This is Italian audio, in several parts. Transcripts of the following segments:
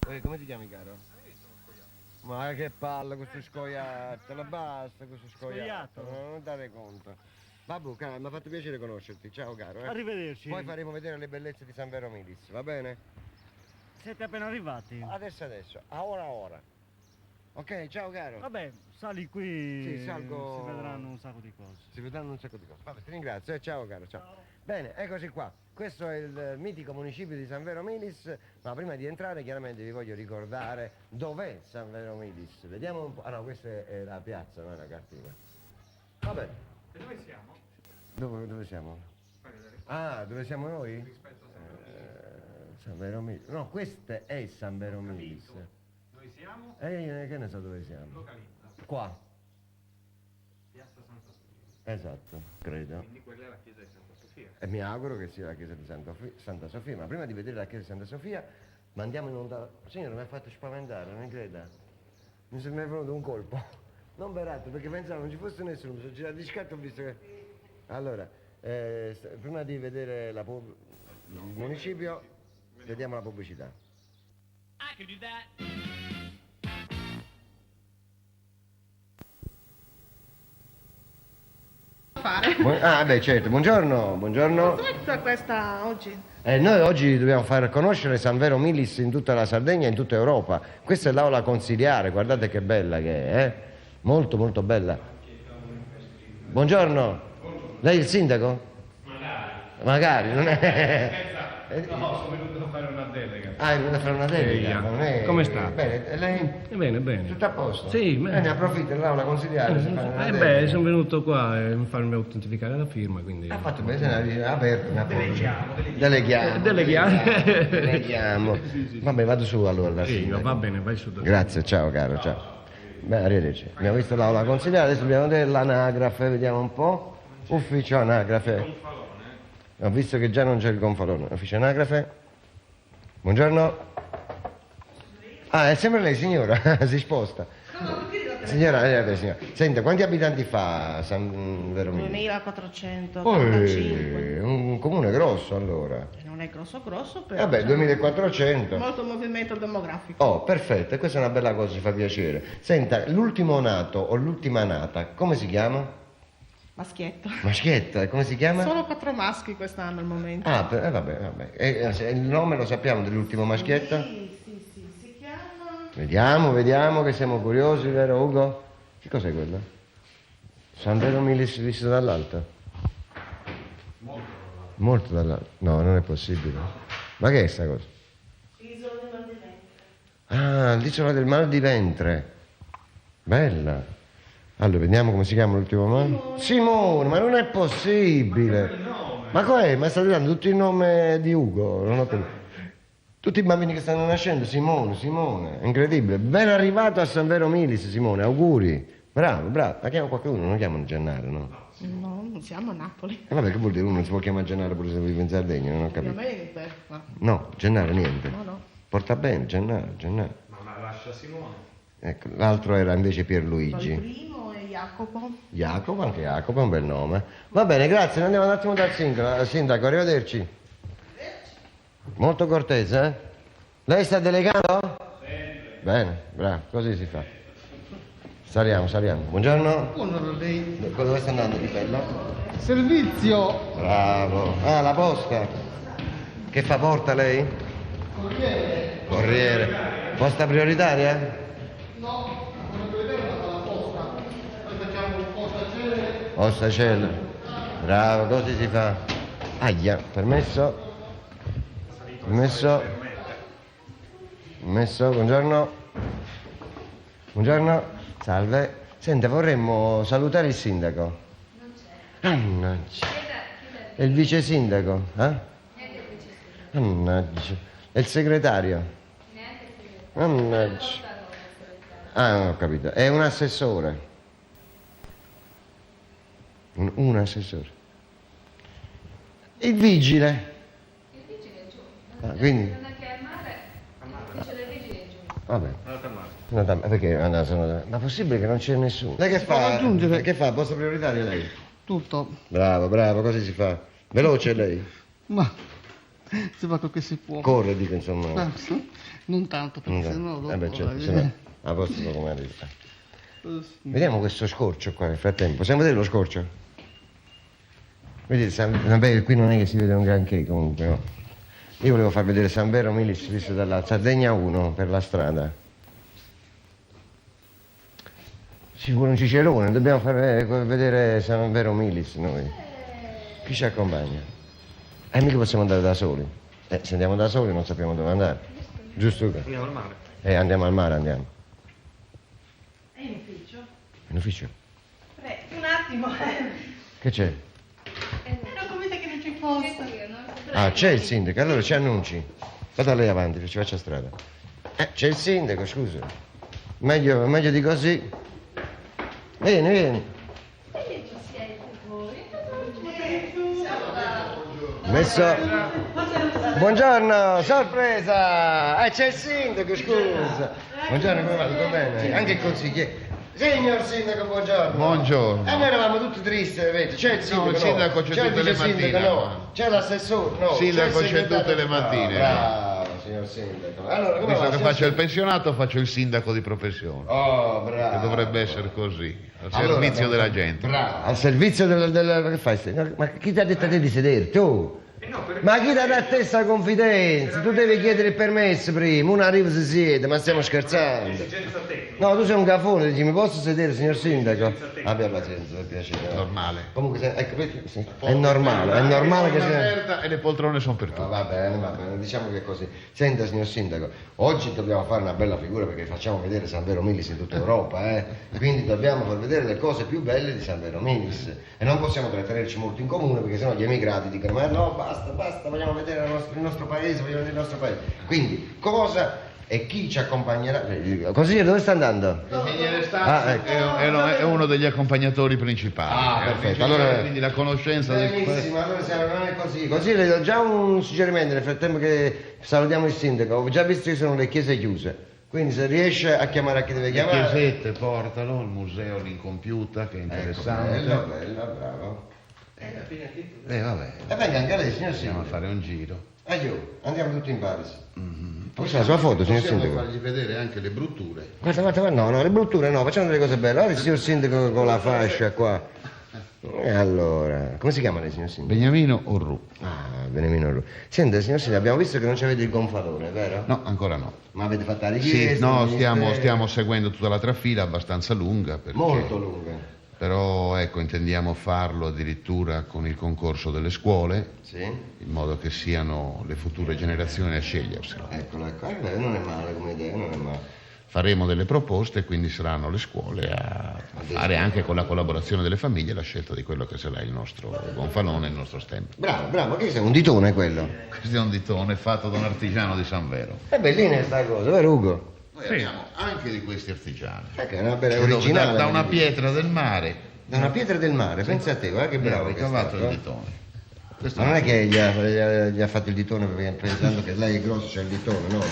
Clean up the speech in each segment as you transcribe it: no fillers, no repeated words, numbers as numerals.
Come ti chiami, caro? Ma che palle, questo scoiattolo, basta questo scoiattolo, non dare conto. Vabbè, caro, mi ha fatto piacere conoscerti, ciao caro. Arrivederci. Poi faremo vedere le bellezze di San Vero Milis, va bene? Siete appena arrivati? Adesso, a ora. Ok, ciao caro. Vabbè, sali qui, Sì, salgo. si vedranno un sacco di cose. Si vedranno un sacco di cose. Vabbè, ti ringrazio, ciao caro, ciao. Bene, eccoci qua. Questo è il mitico municipio di San Vero Milis, ma prima di entrare chiaramente vi voglio ricordare dov'è San Vero Milis. Vediamo un po'. Ah no, questa è la piazza, non è la cartina. Va bene. E dove siamo? Dove siamo? Fai vedere. Ah, dove siamo noi? Rispetto a San Vero Milis. No, questo è San Vero Milis. Dove siamo? Che ne so dove siamo? Localizza. Qua. Piazza Santa Sofia. Esatto, credo. Quindi quella è la chiesa di Santa Sofia. E mi auguro che sia la chiesa di Santa Sofia, ma prima di vedere la chiesa di Santa Sofia mandiamo in onda. Signore, mi ha fatto spaventare, non creda? Mi è venuto un colpo. Non barato, perché pensavo non ci fosse nessuno, mi sono girato di scatto e ho visto che. Allora, prima di vedere il municipio, vediamo la pubblicità. I could do that. Beh, certo, buongiorno. Tutta questa oggi. Noi oggi dobbiamo far conoscere San Vero Milis in tutta la Sardegna e in tutta Europa. Questa è l'aula consiliare, guardate che bella che è, molto molto bella. Buongiorno. Lei è il sindaco? Magari, non è. No, sono venuto a fare una delega. Ah, è venuto a fare una delega. Non è. Come sta? Bene, e lei? Bene, bene. Tutto a posto? Sì, bene. Approfitta dell'aula consiliare. si fa una delega. sono venuto qua a farmi autentificare la firma, quindi. Ha fatto bene, ha aperto una Deleghiamo. Vabbè, vado su allora. Da Sì, sindaco. va bene, vai su. Grazie, ciao caro, ciao. Beh, arrivederci. Abbiamo visto l'aula consigliare, adesso dobbiamo vedere l'anagrafe, vediamo un po'. Ufficio anagrafe. Ho visto che già non c'è il gonfalone. Ufficio anagrafe. Buongiorno. Ah, è sempre lei, signora. Si sposta. Signora. Senta, quanti abitanti fa San Vero Milis? 2485. Un comune grosso allora. Non è grosso, però. Vabbè, 2400. Molto movimento demografico. Oh, perfetto, e questa è una bella cosa, ci fa piacere. Senta, l'ultimo nato o l'ultima nata, come si chiama? Maschietto. Maschietta, come si chiama? Solo 4 maschi quest'anno al momento. Ah, vabbè. E il nome lo sappiamo dell'ultimo maschietto? Sì, si chiama. Vediamo che siamo curiosi, vero Ugo? Che cos'è quello? San Vero Milis visto dall'alto? Molto dall'alto. No, non è possibile. Ma che è sta cosa? Isola del Mar di Ventre. Ah, l'isola del Mar di Ventre. Bella. Allora, vediamo come si chiama l'ultimo nome. Simone, ma non è possibile. Ma com'è? Ma state dando tutto il nome di Ugo? Non ho capito. Tutti i bambini che stanno nascendo, Simone, è incredibile. Ben arrivato a San Vero Milis, Simone, auguri. Bravo. Ma chiama qualcuno, non lo chiamano Gennaro, no? No, non siamo a Napoli. E vabbè, che vuol dire? Uno si può chiamare Gennaro pure se vive in Sardegna, non ho capito. Ovviamente. No, Gennaro niente. No. Porta bene, Gennaro. Ma lascia Simone. Ecco, l'altro era invece Il Pierluigi. primo è Jacopo. Anche Jacopo è un bel nome. Va bene, grazie, andiamo un attimo dal sindaco, arrivederci. Molto cortese, eh? Lei sta delegando? Sempre. Bene, bravo, così si fa. Saliamo. Buongiorno. Buongiorno lei. Dove sta andando di bello? Servizio. Bravo. Ah, la posta. Che fa porta lei? Corriere. Posta prioritaria? No, non vedere la posta. Noi facciamo posta Posta cella. Bravo, così si fa. Aia, permesso. Buongiorno. Salve. Senta, vorremmo salutare il sindaco. Mannaggia. E il vice sindaco? Mannaggia. E il segretario? Mannaggia. Ah, non ho capito. È un assessore. Un assessore. Il vigile. Il vigile è giù. Quindi? Non è che è al mare, il vigile del vigile è giù. Vabbè. Perché? Ma possibile che non c'è nessuno? Lei che fa? raggiungere. Che fa? Posta prioritaria lei? Tutto. Bravo, così si fa. Veloce lei. Ma Si fa quel che si può. Corre, dico, insomma. Ah, sì? Non tanto, perché sennò dopo... Certo, sennò a posto dopo come arriva. Vediamo questo scorcio qua nel frattempo. Possiamo vedere lo scorcio? Vedete, vabbè, qui non è che si vede un granché comunque, no? Io volevo far vedere San Vero Milis visto dalla Sardegna 1 per la strada. Ci vuole un cicerone, dobbiamo far vedere San Vero Milis noi. Chi ci accompagna? Mica possiamo andare da soli. Se andiamo da soli non sappiamo dove andare. Giusto? Andiamo al mare. Andiamo al mare, andiamo. È in ufficio? In ufficio? Un attimo. Che c'è? Non convinta che non ci fosse. Ah, c'è il sindaco, allora ci annunci. Vada lei avanti, che ci faccia strada. C'è il sindaco, scusa. Meglio di così. Vieni, vieni. Messo. Buongiorno, sorpresa! C'è il sindaco, scusa. Buongiorno, come va? Tutto bene? Anche il consigliere. Signor sindaco, buongiorno. Buongiorno. Noi eravamo tutti tristi, vedi? C'è il sindaco. No, il sindaco c'è il tutte le vice sindaco, mattine. no. C'è l'assessore, no. Il sindaco il c'è segretario. tutte le mattine. Bravo, signor sindaco. Allora, come Visto va? che signor faccio il sindaco? pensionato, faccio il sindaco di professione. Oh, bravo. Che dovrebbe essere così, al Allora, servizio della gente. Bravo. Al servizio del che fai? Ma chi ti ha detto a te di sedere? Tu? Ma chi ti ha dato a te sta confidenza? Tu devi chiedere il permesso prima, uno arriva e si siede, ma stiamo scherzando. No, tu sei un cafone, dici mi posso sedere signor sindaco? Abbia pazienza, per piacere. Normale. Comunque, ecco, vedi, sì, è normale che sia... Aperta e le poltrone sono per No, tutti. va bene, diciamo che è così. Senta, signor sindaco, oggi dobbiamo fare una bella figura perché facciamo vedere San Vero Milis in tutta Europa, eh? Quindi dobbiamo far vedere le cose più belle di San Vero Milis e non possiamo trattenerci molto in comune perché sennò gli emigrati dicono ma no, basta, vogliamo vedere il nostro paese, vogliamo vedere il nostro paese. Quindi, cosa e chi ci accompagnerà? Consigliere, dove sta andando? Ecco. È uno degli accompagnatori principali. Perfetto, allora... Quindi la conoscenza del... Benissimo, allora non è così. Così le do già un suggerimento nel frattempo che salutiamo il sindaco. Ho già visto che sono le chiese chiuse. Quindi se riesce a chiamare a chi deve Le chiamare. chiesette portalo, il museo l'incompiuta che è interessante. Ecco, bello, bravo. Vabbè, E venga anche lei, signor andiamo a sindaco. fare un giro. Andiamo tutti in Paris. Questa è la sua foto, signor Possiamo sindaco. fargli vedere anche le brutture. Guarda, no, le brutture no, facciamo delle cose belle. Guarda il signor sindaco con la fascia qua. E allora, come si chiama lei, signor sindaco? Beniamino Orru. Ah, Benemino. Senta, signor sindaco, abbiamo visto che non c'avete il gonfalone, vero? No, ancora no. Ma avete fatto la richiesta? Sì, no, al ministero? stiamo seguendo tutta la trafila abbastanza lunga. Perché... Molto lunga. Però ecco, intendiamo farlo addirittura con il concorso delle scuole, Sì? in modo che siano le future generazioni a sceglierselo. Eccolo. Beh, non è male come idea, non è male. Faremo delle proposte e quindi saranno le scuole a fare anche con la collaborazione delle famiglie la scelta di quello che sarà il nostro gonfalone, il nostro stemma. Bravo, che sei un ditone quello? Questo è un ditone fatto da un artigiano di San Vero. È bellina sta cosa, vero Ugo? Noi abbiamo anche di questi artigiani. Che è una bella Dove originale. da una pietra del mare. Da una pietra del mare, pensa a te, guarda che bravo Ho che è ricavato stato, il eh. ditone. Questo Ma non è che gli ha fatto il ditone pensando che lei è grosso, c'è il ditone, no?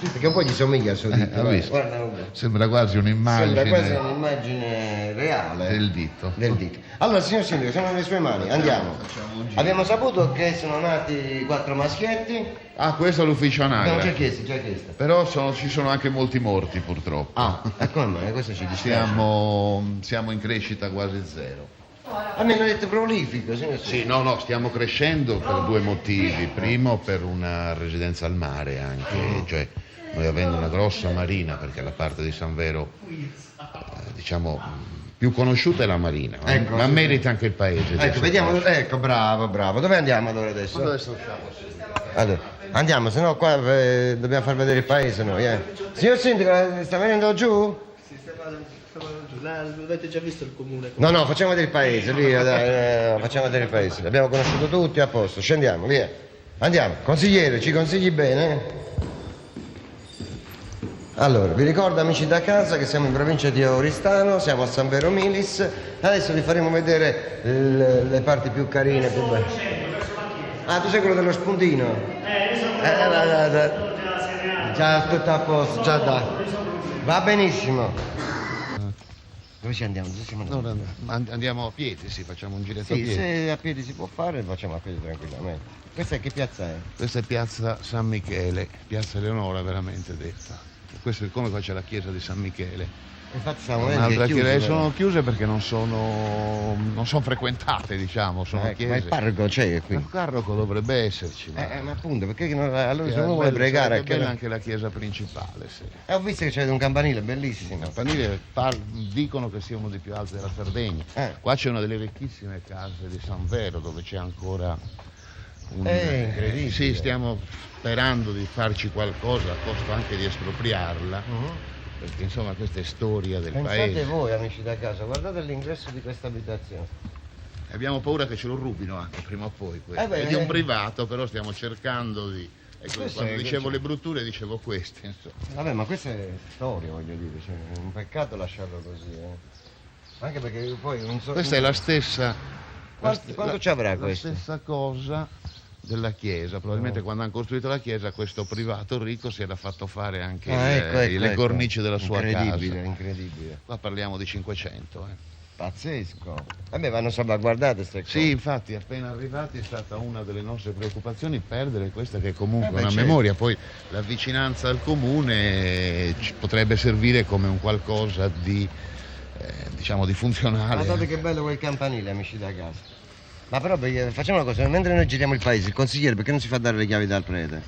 Perché un po' gli somiglia al suo dito. ha vai. visto? Guarda, Ugo. Sembra quasi un'immagine Sembra quasi un'immagine reale del dito. del dito. Allora, signor sindaco, siamo nelle sue mani, andiamo. Abbiamo saputo che sono nati 4 maschietti. Ah, questo è l'ufficio Abbiamo già anagrafe. chiesto. Però ci sono anche molti morti purtroppo. Ah, e come mai? Questo ci dispiace. Siamo in crescita quasi zero. A me hanno detto prolifico, signor Sì, sindaco. no, stiamo crescendo per 2 motivi. Primo, per una residenza al mare anche, cioè noi avendo una grossa marina, perché la parte di San Vero, diciamo, più conosciuta è la marina, Ecco, ma sì. merita anche il paese. di Ecco, essere vediamo, conosciuto. ecco, bravo. Dove andiamo allora adesso? Adesso usciamo. Allora, andiamo, se no qua dobbiamo far vedere il paese noi, Signor sindaco, sta venendo giù? Sì, stiamo giù. L'avete già visto il comune? No, facciamo vedere il paese, lì, facciamo vedere il paese. L'abbiamo conosciuto tutti, a posto, scendiamo, via. Andiamo, consigliere, ci consigli bene? Allora, vi ricordo amici da casa che siamo in provincia di Oristano, siamo a San Vero Milis, adesso vi faremo vedere le parti più carine, più belle. Ah, tu sei quello dello spuntino? Esatto. 哎 già tutto a posto, già da. Va benissimo. 对， Va benissimo. Dove ci andiamo? Dove siamo andati? No, andiamo a piedi, sì, facciamo un giretto a Sì, piedi. se a piedi si può fare, lo facciamo a piedi tranquillamente. Questa che piazza è? Questa è piazza San Michele, piazza Eleonora veramente detta. Questo è come qua c'è la chiesa di San Michele. Infatti stiamo Un'altra chiusa, chiesa, però. sono chiuse perché non sono frequentate, diciamo, sono Ma chiese. il parroco c'è qui. Il parroco dovrebbe esserci, Ma appunto, perché che non, allora se Che uno vuole bello, pregare sarebbe che bella anche la chiesa principale, sì. ho visto che c'è un campanile bellissimo. I campanili dicono che sia uno dei più alti della Sardegna. Qua c'è una delle ricchissime case di San Vero dove c'è ancora un... incredibile. Sì, stiamo sperando di farci qualcosa a costo anche di espropriarla, perché insomma questa è storia del Pensate paese. voi amici da casa, guardate l'ingresso di questa abitazione. Abbiamo paura che ce lo rubino anche prima o poi questo. beh, È di un privato, però stiamo cercando di... Ecco, Questo quando è- dicevo le brutture dicevo queste, insomma. Vabbè, ma questa è storia, voglio dire, cioè, è un peccato lasciarlo così, Anche perché poi non so. Questa è la stessa... Quanto ci avrà questo? La stessa cosa della chiesa, probabilmente quando hanno costruito la chiesa questo privato ricco si era fatto fare anche le cornici della sua incredibile, casa. Incredibile, Qua parliamo di 500. pazzesco. Vabbè, vanno salvaguardate queste cose. Sì, infatti appena arrivati è stata una delle nostre preoccupazioni perdere questa che è comunque beh, una certo. memoria, poi la vicinanza al comune ci potrebbe servire come un qualcosa di diciamo di funzionale. Guardate che bello quel campanile, amici da casa. Ma però facciamo una cosa, mentre noi giriamo il paese, il consigliere perché non si fa dare le chiavi dal prete?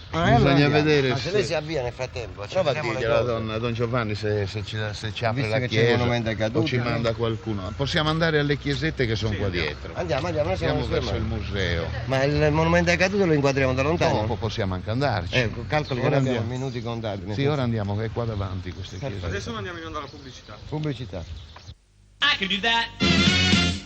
Bisogna vedere Ma se se- lei si avvia nel frattempo, Prova a facciamo le dirglielo a cose. Don Giovanni se ci apre Visto la che c'è il chiesa monumento ai caduti, o ci no? manda qualcuno. Possiamo andare alle chiesette che sono qua dietro. Andiamo, noi siamo Andiamo verso il fermati. museo. Ma il monumento ai caduti lo inquadriamo da lontano? Dopo possiamo anche andarci. Calcoli che Ora noi abbiamo andiamo. minuti contati. nel Sì, senso- ora andiamo, che è qua davanti queste chiese. Adesso andiamo in onda alla pubblicità. Pubblicità. I can do that.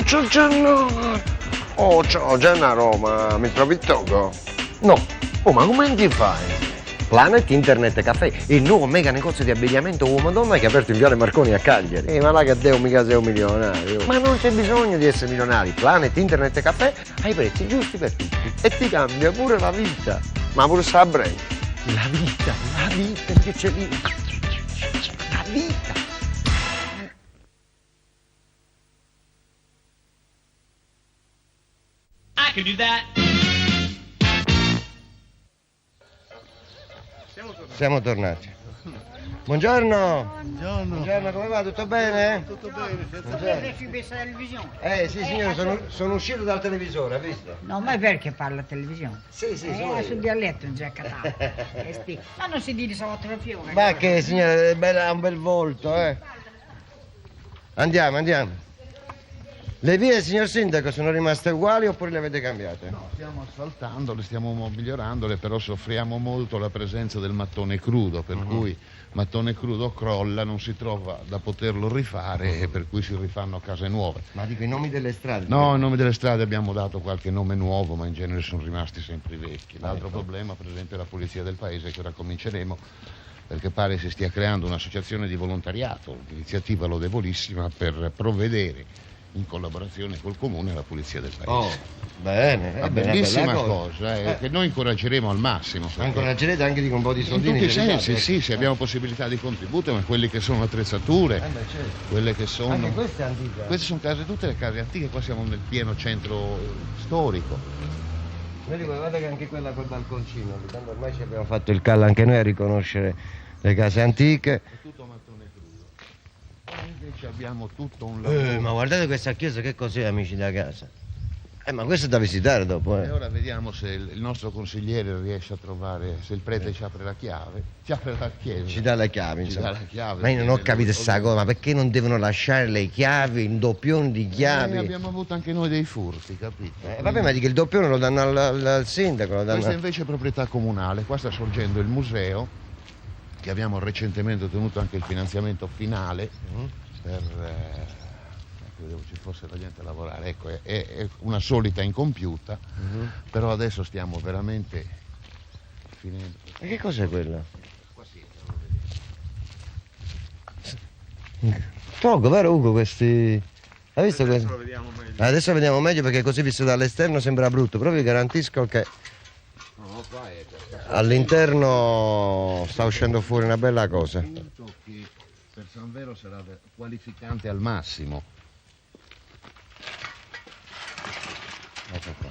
Ciao Gianno! Oh ciao Gennaro, ma mi trovi il Togo? No, oh ma come ti fai? Planet Internet Café, il nuovo mega negozio di abbigliamento uomo-donna che è aperto in Viale Marconi a Cagliari. Ma là che Deo mica sei un milionario. Ma non c'è bisogno di essere milionari. Planet Internet Café ha i prezzi giusti per tutti e ti cambia pure la vita. Ma pure Sabre. La vita che c'è lì. La vita. I can do that. Siamo tornati. Buongiorno. Buongiorno, come va? Tutto bene? Tutto bene. Sì signore, sono uscito dal televisore, ha visto? No, ma perché parla a televisione? Sì, sono io. Sul dialetto non c'è catato. Ma non si dice sotto la fiore. Ma che signore, ha un bel volto, Andiamo. Le vie, signor Sindaco, sono rimaste uguali oppure le avete cambiate? No, stiamo asfaltandole, stiamo migliorandole, però soffriamo molto la presenza del mattone crudo, per cui mattone crudo crolla, non si trova da poterlo rifare e per cui si rifanno case nuove. Ma dico i nomi delle strade. No, il nome delle strade abbiamo dato qualche nome nuovo, ma in genere sono rimasti sempre i vecchi. L'altro problema, per esempio, è la polizia del paese, che ora cominceremo, perché pare si stia creando un'associazione di volontariato, un'iniziativa lodevolissima per provvedere in collaborazione col comune alla polizia del paese. Oh, bene. Una bellissima cosa, che noi incoraggeremo al massimo. perché Incoraggerete anche di un po' di in soldini. tutti i se li sensi, date, sì, se abbiamo possibilità di contributo, ma quelli che sono attrezzature, beh, certo. quelle che sono... Anche questa è antica. Queste sono case, tutte le case antiche, qua siamo nel pieno centro storico. Vedi, guardate che anche quella col balconcino, tanto ormai ci abbiamo fatto il callo anche noi a riconoscere le case antiche. È tutto mattone crudo. Qua invece abbiamo tutto un lavoro. Ma guardate questa chiesa che cos'è, amici da casa? Ma questo è da visitare dopo, E ora vediamo se il nostro consigliere riesce a trovare, se il prete ci apre la chiave, ci apre la chiesa. Ci dà le chiavi, Ci insomma. dà la chiave. Ma io non ho capito sta cosa, ma perché non devono lasciare le chiavi, il doppione di chiavi? Abbiamo avuto anche noi dei furti, capito? Vabbè, ma di che il doppione lo danno al sindaco, lo danno... Questa invece è proprietà comunale, qua sta sorgendo il museo, che abbiamo recentemente ottenuto anche il finanziamento finale per... Vedevo ci fosse la gente a lavorare, ecco, è una solita incompiuta, però adesso stiamo veramente finendo. Ma che cos'è quello? Qua sì, Poco, vero Ugo, questi... Hai visto questo? Adesso lo vediamo meglio. Adesso vediamo meglio perché così visto dall'esterno sembra brutto, però vi garantisco che no, qua è all'interno sta uscendo fuori una bella cosa. punto che per San Vero sarà qualificante al massimo. Ecco qua.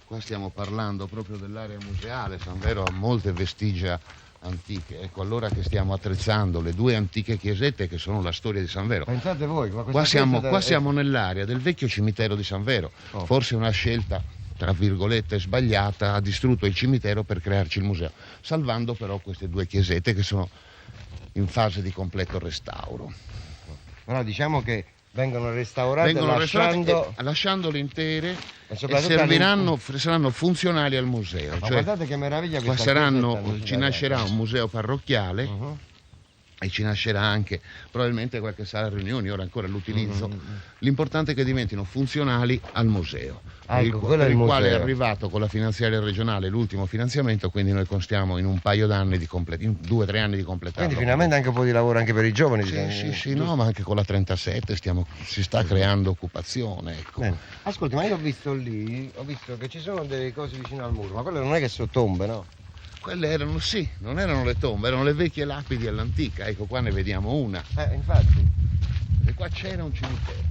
Qua stiamo parlando proprio dell'area museale, San Vero ha molte vestigia antiche, ecco allora che stiamo attrezzando le due antiche chiesette che sono la storia di San Vero. Pensate voi, ma Qua siamo nell'area del vecchio cimitero di San Vero, forse una scelta tra virgolette sbagliata, ha distrutto il cimitero per crearci il museo, salvando però queste due chiesette che sono in fase di completo restauro. Però diciamo che vengono restaurate lasciandole intere e soprattutto saranno funzionali al museo. Ma Cioè, guardate che meraviglia qua questa ci nascerà un museo parrocchiale e ci nascerà anche probabilmente qualche sala riunioni, ora ancora l'utilizzo. L'importante è che diventino funzionali al museo, Ah, ecco, per il museo. quale è arrivato con la finanziaria regionale l'ultimo finanziamento, quindi noi constiamo in un paio d'anni in 2 o 3 anni di completarlo. Quindi finalmente anche un po' di lavoro anche per i giovani. Sì, no, ma anche con la 37 si sta creando occupazione, ecco. Bene. Ascolti, ma io ho visto lì, ho visto che ci sono delle cose vicino al muro, ma quelle non è che sono tombe, no? Quelle erano, sì, non erano le tombe, erano le vecchie lapidi all'antica, ecco qua ne vediamo una. Infatti. E qua c'era un cimitero,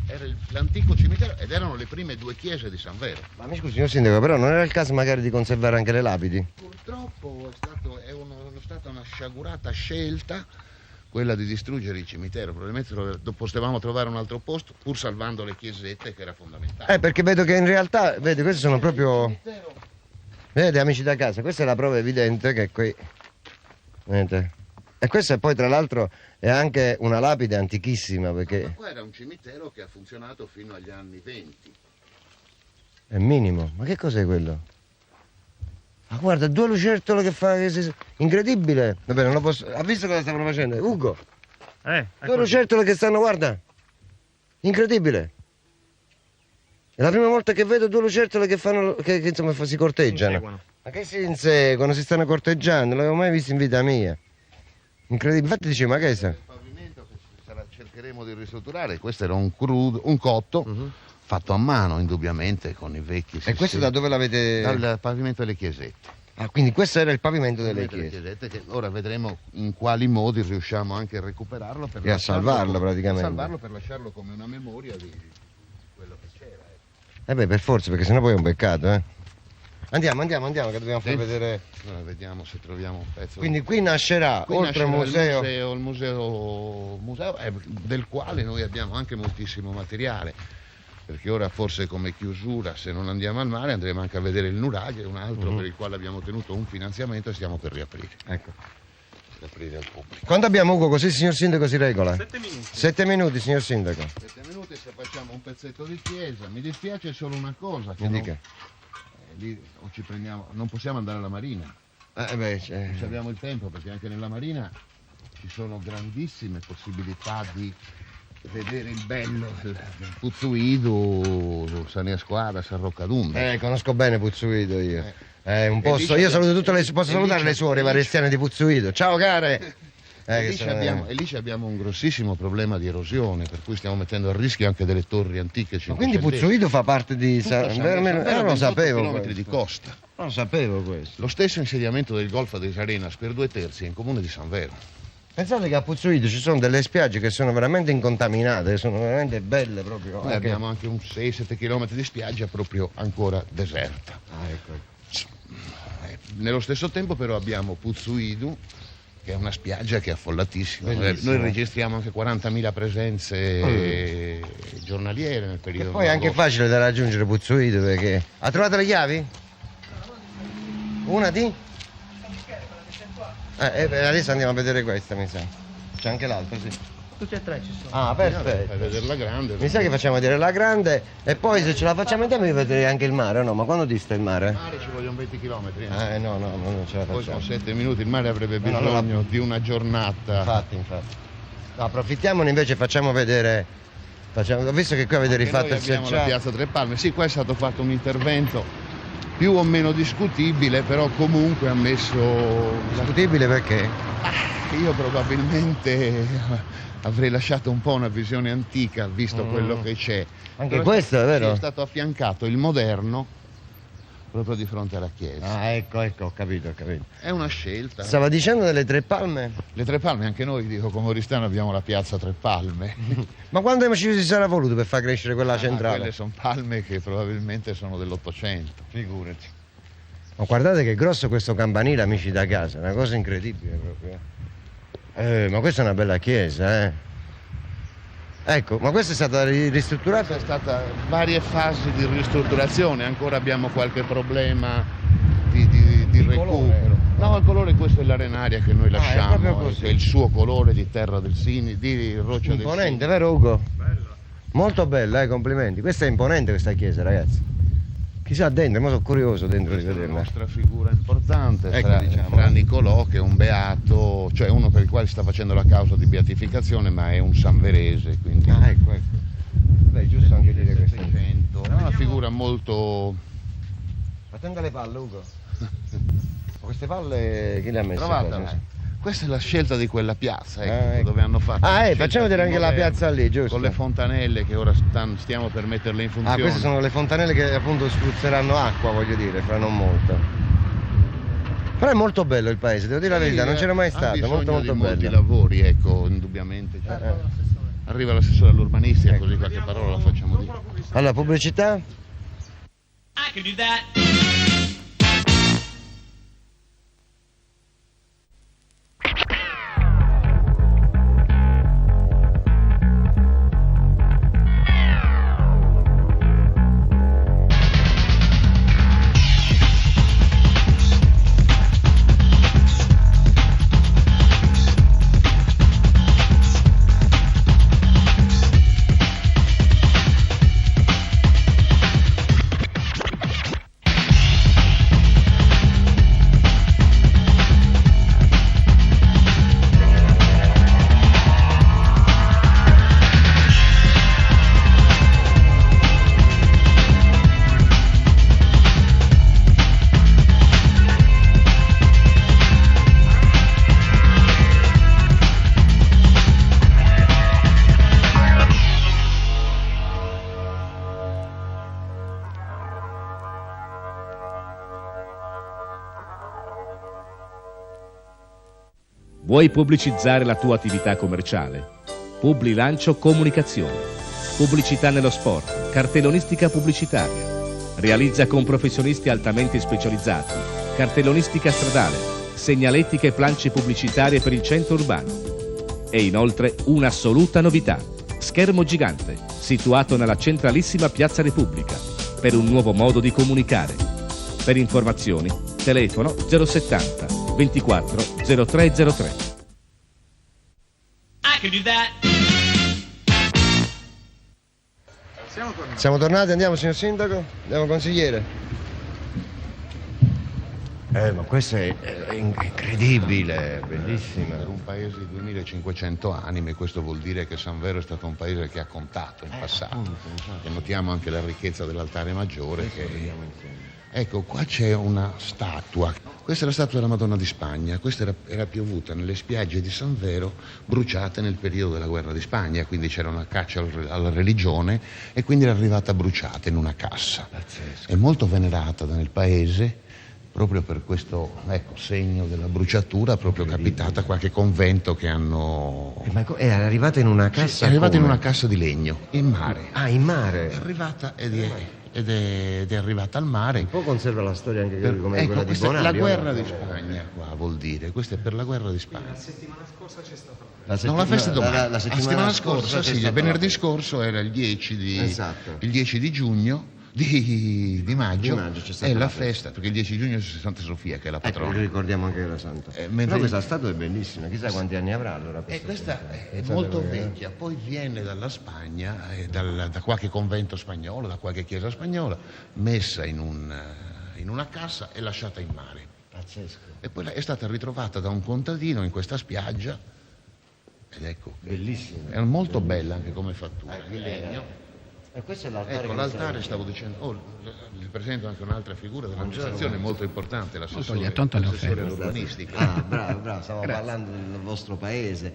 era l'antico cimitero ed erano le prime 2 chiese di San Vero. Ma mi scusi, signor Sindaco, però non era il caso magari di conservare anche le lapidi? Purtroppo è stata una sciagurata scelta quella di distruggere il cimitero, probabilmente potevamo trovare un altro posto pur salvando le chiesette che era fondamentale. Perché vedo che in realtà, vedi, questi sono proprio... Vedete amici da casa, questa è la prova evidente che qui... Vedete? E questa poi tra l'altro è anche una lapide antichissima perché... Ma qua era un cimitero che ha funzionato fino agli anni 20. È minimo, ma che cos'è quello? Ma guarda, 2 lucertole che fa... Incredibile! Vabbè, non lo posso... Ha visto cosa stavano facendo? Ugo! 2 lucertole che stanno, guarda! Incredibile! È la prima volta che vedo 2 lucertole che fanno... che insomma si corteggiano. Ma che si inseguono? Si stanno corteggiando? Non l'avevo mai visto in vita mia. Incredibile. Infatti dicevo, ma che è questo? Il pavimento che cercheremo di ristrutturare, questo era un cotto fatto a mano indubbiamente con i vecchi E questo da dove l'avete... Dal pavimento delle chiesette. Ah, quindi questo era il pavimento delle chiese. Che ora vedremo in quali modi riusciamo anche a recuperarlo per E a salvarlo praticamente. A salvarlo per lasciarlo come una memoria di quello che c'era. Per forza, perché sennò poi è un peccato, eh. Andiamo, che dobbiamo far vedere. Allora, vediamo se troviamo un pezzo. Quindi qui nascerà, oltre al museo... il museo del quale noi abbiamo anche moltissimo materiale, perché ora forse come chiusura, se non andiamo al mare, andremo anche a vedere il nuraglio, un altro per il quale abbiamo ottenuto un finanziamento e stiamo per riaprire. Ecco. Riaprire al pubblico. Quando abbiamo Ugo, così il signor Sindaco si regola? 7 minuti. 7 minuti, signor Sindaco. 7 minuti se facciamo un pezzetto di chiesa. Mi dispiace solo una cosa. Che Mi dica. Lì o ci prendiamo, non possiamo andare alla marina. Non ci abbiamo il tempo perché anche nella marina ci sono grandissime possibilità di vedere il bello del Puzzuido, San Squadra, San Roccadumba. Conosco bene Puzzuido io. Io saluto tutte le... Posso salutare le suore varestiane di Puzzuido. Ciao care! E lì abbiamo un grossissimo problema di erosione, per cui stiamo mettendo a rischio anche delle torri antiche. Ma quindi Puzzuido fa parte di... non lo sapevo. Chilometri di costa. Non lo sapevo questo. Lo stesso insediamento del Golfo di Arenas per 2/3 è in comune di San Vero. Pensate che a Puzzuido ci sono delle spiagge che sono veramente incontaminate, sono veramente belle proprio. Noi abbiamo anche un 6-7 km di spiaggia proprio ancora deserta. Ecco. Nello stesso tempo però abbiamo Puzzuido, che è una spiaggia che è affollatissima. Bellissimo. Noi registriamo anche 40.000 presenze giornaliere nel periodo. Che poi è anche agosto. facile da raggiungere Puzzuito perché... Ha trovato le chiavi? Una di? Adesso andiamo a vedere questa, mi sa. C'è anche l'altra, sì. Tutti e tre ci sono. Ah, Fai perfetto. vedere la grande. Mi sa che facciamo vedere la grande e poi se ce la facciamo insieme vi vedrete anche il mare, o no? Ma quando dista il mare? Il mare ci vogliono 20 km. No, non ce la Poi facciamo. sono 7 minuti, il mare avrebbe No, no, bisogno no. di una giornata. Infatti. No, approfittiamone invece, facciamo vedere. Ho visto che qui avete Anche rifatto noi il abbiamo la selciato. piazza Tre Palme. Sì, qua è stato fatto un intervento più o meno discutibile, però comunque ha messo... Discutibile perché? Io probabilmente avrei lasciato un po' una visione antica, visto quello che c'è. Anche Però questo è vero? È stato affiancato il moderno proprio di fronte alla chiesa. Ah, ecco, ho capito. È una scelta. Stava dicendo delle Tre Palme? Le Tre Palme, anche noi, dico, come Oristano abbiamo la piazza Tre Palme. Ma quando ci si sarà voluto per far crescere quella centrale? Quelle sono palme che probabilmente sono dell'Ottocento. Figurati. Ma guardate che grosso questo campanile, amici da casa, una cosa incredibile proprio. Ma questa è una bella chiesa, eh. Ecco, ma questa è stata ristrutturata? C'è stata varie fasi di ristrutturazione, ancora abbiamo qualche problema di recupero. colore? No, il colore questo è l'arenaria che noi è proprio lasciamo, così. che è il suo colore di terra del Sini, di roccia del Imponente, Sini. vero Ugo? Molto bella, complimenti. Questa è imponente questa chiesa, ragazzi. Chissà dentro, ma sono curioso dentro di Questa è vederla. una nostra figura importante, Ecco, fra, diciamo. fra Nicolò, che è un beato, cioè uno per il quale si sta facendo la causa di beatificazione, ma è un sanverese, quindi Ah, ecco. Beh, è giusto anche dire questo. 700. È una figura molto... Attenta alle palle, Ugo. Queste palle chi le ha messe? Trovata, qua? questa è la scelta di quella piazza, ecco, Ah, ecco. dove hanno fatto. Ah, la scelta facciamo vedere più anche la moderna, piazza lì, giusto? con le fontanelle che ora stiamo per metterle in funzione. Ah, queste sono le fontanelle che appunto spruzzeranno acqua, voglio dire, fra non molto. Però è molto bello il paese, devo dire la verità, non c'era mai Ha stato, bisogno molto molto di molti bello. lavori, ecco, indubbiamente. Arriva l'assessore all'urbanistica, così qualche parola la facciamo dire. Allora, pubblicità? I can do that. Vuoi pubblicizzare la tua attività commerciale? Publilancio Comunicazione. Pubblicità nello sport, cartellonistica pubblicitaria. Realizza con professionisti altamente specializzati cartellonistica stradale, segnaletica e planche pubblicitarie per il centro urbano. E inoltre un'assoluta novità: schermo gigante, situato nella centralissima Piazza Repubblica, per un nuovo modo di comunicare. Per informazioni, telefono 070 24 0303. I can do that. Siamo tornati, andiamo signor Sindaco? Andiamo consigliere? Ma questo è incredibile, bellissimo. Per un paese di 2500 anime, questo vuol dire che San Vero è stato un paese che ha contato in passato. E notiamo anche la ricchezza dell'altare maggiore. Ecco, qua c'è una statua. Questa è la statua della Madonna di Spagna. Questa era piovuta nelle spiagge di San Vero, bruciate nel periodo della guerra di Spagna, quindi c'era una caccia alla religione e quindi era arrivata bruciata in una cassa. È molto venerata nel paese proprio per questo segno della bruciatura, proprio capitata a qualche convento che hanno... Ma è arrivata in una cassa? È arrivata in come? una cassa di legno, in mare. Ah, in mare? È arrivata ed è ed è arrivata al mare. Un po' conserva la storia anche come Ecco, quella di questa è la Bonario. guerra di Spagna, qua vuol dire, questa è per la guerra di Spagna. La No, la festa è domani. la settimana scorsa, sì, c'è venerdì stata scorso era il 10 di, Esatto. il 10 di giugno, di maggio, Di maggio c'è stata è la la festa, perché il 10 giugno c'è Santa Sofia che è la Ecco, patrona. ricordiamo anche la Santa. mentre- Però questa statua è bellissima, chissà quanti anni avrà allora. E questa è Pensate molto voi, vecchia, poi viene dalla Spagna, da qualche convento spagnolo, da qualche chiesa spagnola, messa in una cassa e lasciata in mare. Pazzesco. E poi è stata ritrovata da un contadino in questa spiaggia, ed ecco, Bellissima. è molto bella anche come fattura, di legno. E questo è l'altare. Ecco, che l'altare, mi stavo dicendo, vi presento anche un'altra figura dell'amministrazione molto importante, l'assessore Antonio all'urbanistica. Ah, bravo, stiamo parlando del vostro paese.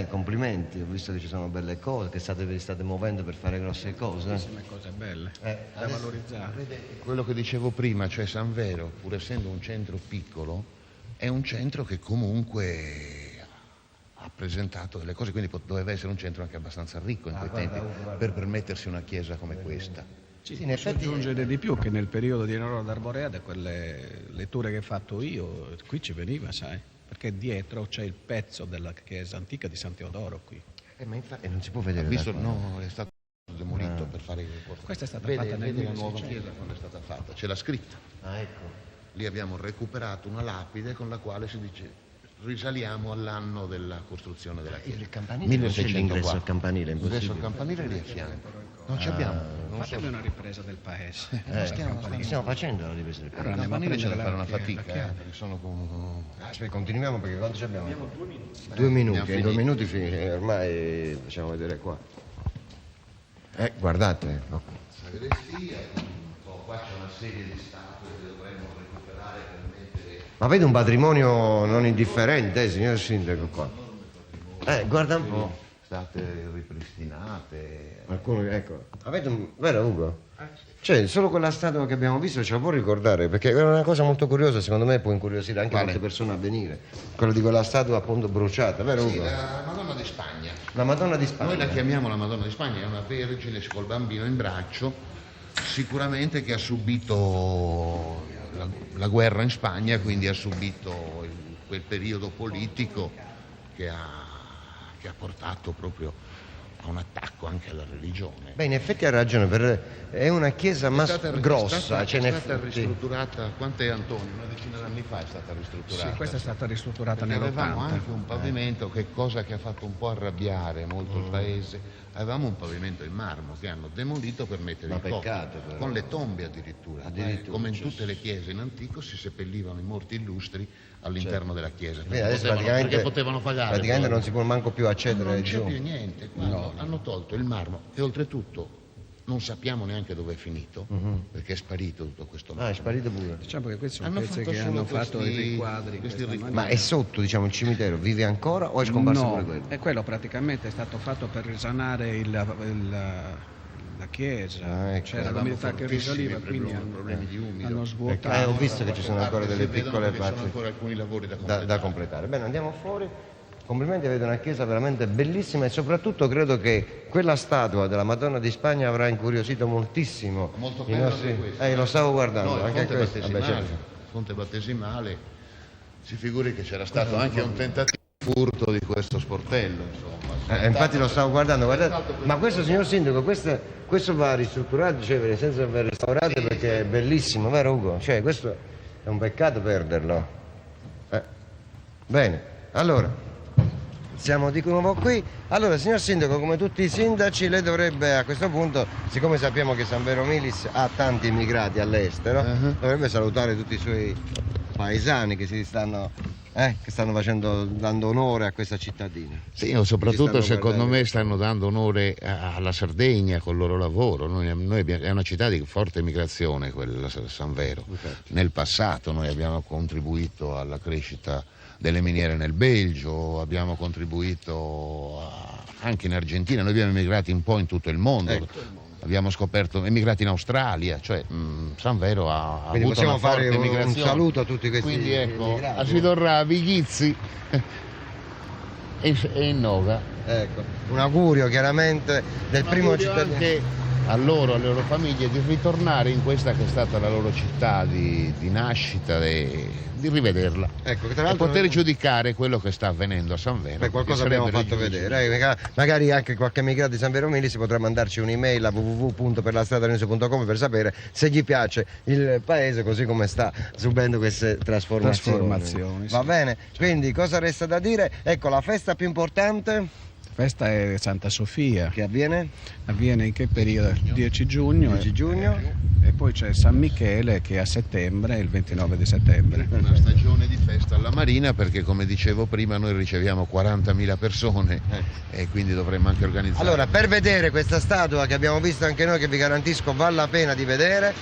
Complimenti, ho visto che ci sono belle cose, che vi state muovendo per fare grosse cose. Tantissime cose belle da valorizzare. Vede, quello che dicevo prima, cioè San Vero, pur essendo un centro piccolo, è un centro che comunque ha presentato delle cose, quindi doveva essere un centro anche abbastanza ricco in quei tempi per permettersi una chiesa come questa. Sì, in posso effetti- aggiungere di più che nel periodo di Leonardo d'Arborea, da quelle letture che ho fatto io, qui ci veniva, sai, perché dietro c'è il pezzo della chiesa antica di San Teodoro qui. Ma infatti non si può vedere. Visto, da qua. no, è stato demolito per fare il Questa è stata vede, fatta nel vede la nuova 1600. chiesa quando è stata fatta, c'è la scritta. Ah, ecco. Lì abbiamo recuperato una lapide con la quale si dice risaliamo all'anno della costruzione della chiesa. Il campanile, non c'è l'ingresso al campanile, è L'ingresso al impossibile. campanile è lì a fianco. Non ci abbiamo. Non so. Fatemi una ripresa del paese. Stiamo facendo la ripresa del Il Allora, andiamo a campanile c'è da prendere fare una la fatica, chiave. perché sono con... Aspetta, continuiamo perché quanto ci abbiamo? 2 minuti. Abbiamo In 2 finito. minuti ormai facciamo vedere qua. Guardate. sagrestia, qua c'è una serie di statue che dovremmo recuperare per mettere... Ma vede un patrimonio non indifferente, signor Sindaco qua. Guarda un po'. State ripristinate. Alcuni, ecco. Avete un. Vero Ugo? Cioè, solo quella statua che abbiamo visto ce la può ricordare, perché era una cosa molto curiosa, secondo me può incuriosire anche Quale? molte persone a venire. Quella di quella statua appunto bruciata, vero Sì, Ugo? la Madonna di Spagna. La Madonna di Spagna. Noi la chiamiamo la Madonna di Spagna, è una vergine col bambino in braccio, sicuramente che ha subito la guerra in Spagna, quindi ha subito quel periodo politico che ha portato proprio a un attacco anche alla religione. Beh, in effetti ha ragione, è una chiesa grossa. È in stata effetti. ristrutturata, quant'è Antonio? Una decina d'anni fa è stata ristrutturata. Sì, questa è stata ristrutturata Perché avevamo nell'80. anche un pavimento, che cosa che ha fatto un po' arrabbiare molto il paese. Avevamo un pavimento in marmo che hanno demolito per mettere Ma il copro, peccato, però. con le tombe addirittura. Come in tutte le chiese in antico si seppellivano i morti illustri all'interno della chiesa. Vedi, adesso Perché potevano pagare. praticamente poi. non si può manco più accedere Non c'è giù. più niente, qua hanno tolto il marmo e oltretutto non sappiamo neanche dove è finito, perché è sparito tutto questo marmo. È sparito pure. Diciamo che questi sono Hanno pezzi fatto che solo hanno fatto questi- i riquadri. in questi questa riquadri. Ma maniera. è sotto, diciamo, il cimitero, vive ancora o è scomparso pure No, quello? e quello praticamente è stato fatto per risanare la chiesa. Ecco. C'era Avevamo l'umidità che fortissimi risaliva, quindi problemi di umido. hanno Ho svuotato. visto che ci sono ancora delle Si vedono piccole che ci sono parti ancora alcuni lavori da da completare. completare. Bene, andiamo fuori. Complimenti, avete una chiesa veramente bellissima e soprattutto credo che quella statua della Madonna di Spagna avrà incuriosito moltissimo Molto i bello nostri. anche questo. Lo stavo guardando, No, il anche fonte questo. battesimale, Vabbè, certo. il fonte battesimale, si figuri che c'era stato anche un tentativo di furto di questo sportello, insomma. Infatti lo stavo guardando, guardate. Ma questo signor Sindaco, questo va ristrutturato, cioè nel senso va restaurato perché è bellissimo, vero Ugo? Cioè questo è un peccato perderlo. Bene, allora. Siamo di nuovo qui. Allora, signor Sindaco, come tutti i sindaci, lei dovrebbe a questo punto, siccome sappiamo che San Vero Milis ha tanti immigrati all'estero, dovrebbe salutare tutti i suoi paesani che stanno dando onore a questa cittadina. Sì, soprattutto Ci stanno secondo guardando. me stanno dando onore alla Sardegna col loro lavoro. È una città di forte migrazione quella San Vero. Nel passato noi abbiamo contribuito alla crescita delle miniere nel Belgio, abbiamo contribuito anche in Argentina, noi abbiamo emigrati un po' in tutto il mondo. Abbiamo emigrati in Australia, cioè San Vero ha Quindi avuto possiamo una forte fare un migrazione. saluto a tutti questi Quindi ecco, immigrati. a Svidorra, Vighizzi e in Noga. Ecco, un augurio chiaramente del primo cittadino. Anche a loro, alle loro famiglie, di ritornare in questa che è stata la loro città di nascita e di rivederla. Ecco, che tra E l'altro poter giudicare quello che sta avvenendo a San Vero. Beh, qualcosa perché abbiamo sarebbe fatto legittimo. vedere. Magari anche qualche emigrato di San Vero Milis potrà mandarci un'email a www.perlastradanews.com per sapere se gli piace il paese così come sta subendo queste trasformazioni. Sì. Va bene? Quindi cosa resta da dire? Ecco, la festa più importante Questa è Santa Sofia. che avviene? Avviene in che periodo? 10 giugno. 10 giugno. E poi c'è San Michele che è a settembre, il 29 di settembre. Una stagione di festa alla Marina, perché come dicevo prima noi riceviamo 40.000 persone e quindi dovremmo anche organizzare. Allora, per vedere questa statua che abbiamo visto anche noi, che vi garantisco vale la pena di vedere,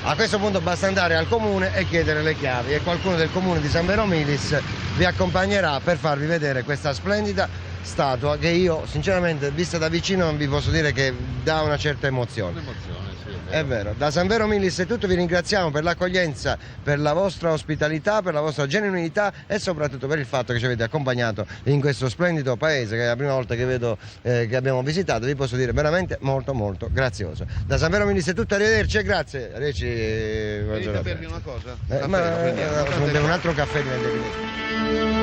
a questo punto basta andare al comune e chiedere le chiavi e qualcuno del comune di San Vero Milis vi accompagnerà per farvi vedere questa splendida statua che io sinceramente vista da vicino non vi posso dire che dà una certa emozione. Un'emozione, sì, È vero, da San Vero Milis è tutto, vi ringraziamo per l'accoglienza, per la vostra ospitalità, per la vostra genuinità e soprattutto per il fatto che ci avete accompagnato in questo splendido paese che è la prima volta che vedo che abbiamo visitato, vi posso dire veramente molto molto grazioso. Da San Vero Milis è tutto, arrivederci e grazie. Venite a bermi una cosa? Ma un altro caffè diventa